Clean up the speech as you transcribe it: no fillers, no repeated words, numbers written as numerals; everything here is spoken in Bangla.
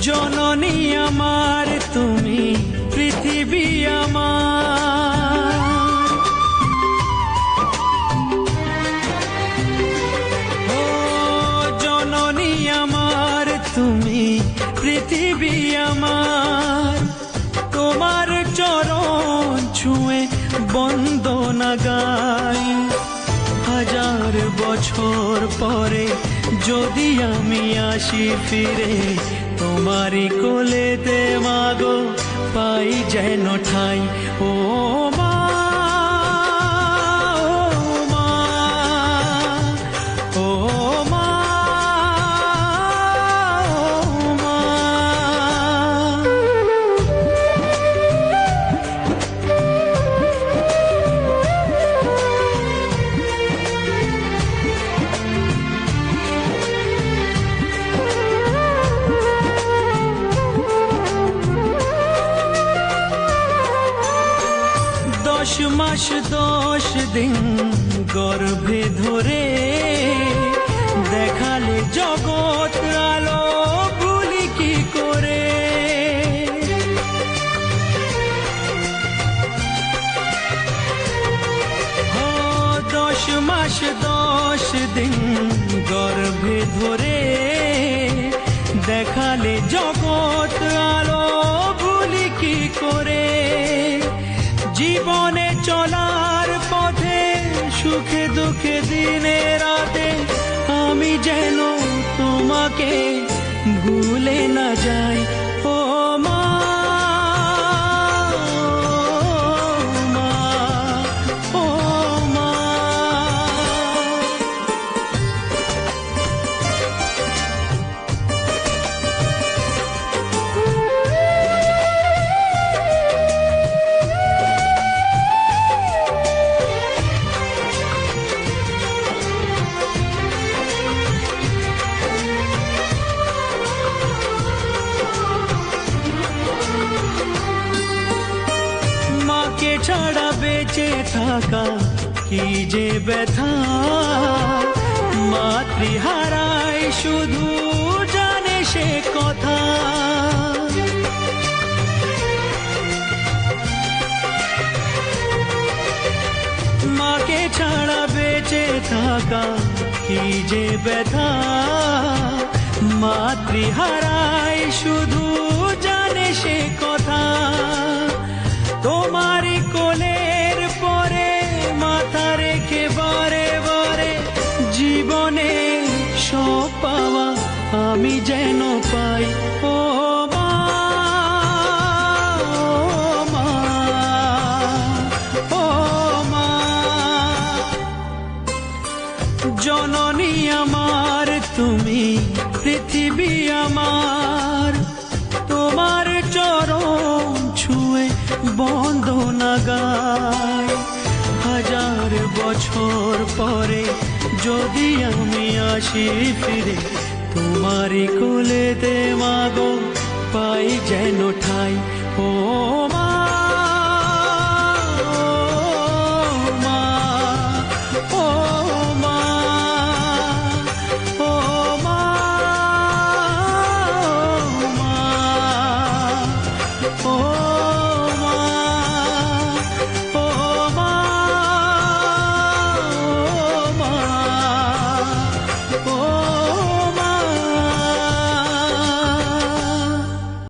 জননী আমার তুমি পৃথিবী আমার, ও জননী আমার তুমি পৃথিবী আমার, তোমার চরণ ছুঁয়ে বন্দনা গাই। হাজার বছর পরে যদি আমি আসি ফিরে, তোমারই কোলেতে মাগো পাই যেন ঠাই। ও মা, ও মা, ও মা, ও মা। দশ মাস 10 দিন গর্ভে ধরে দেখালে জগৎ আলো ভুলি কি করে। 10 মাস 10 দিন গর্ভে ধরে দেখালে জগৎ আলো ভুলি কি করে। জীবনে চলার পথে সুখে দুঃখে দিনে রাতে আমি যেন তোমাকে ভুলে না যাই। ও মা, ও মা, ও মা। মাকে ছাড়া বেঁচে থাকা কি যে ব্যথা, মাতৃহারায় শুধু জানে সে কথা। মাকে ছাড়া বেঁচে থাকা কি যে ব্যথা, মাতৃহারায় শুধু জানে সে কথা। তোমারই কোলের পরে মাথা রেখে বারে বারে জীবনে সব পাওয়া আমি যেন পাই। ও মা, ও মা, ও মা। জননী আমার তুমি পৃথিবী আমার, তোমার চরণ ছুঁয়ে বন্দনা গাই। হাজার বছর পরে যদি আমি আসি ফিরে, তোমারই কোলে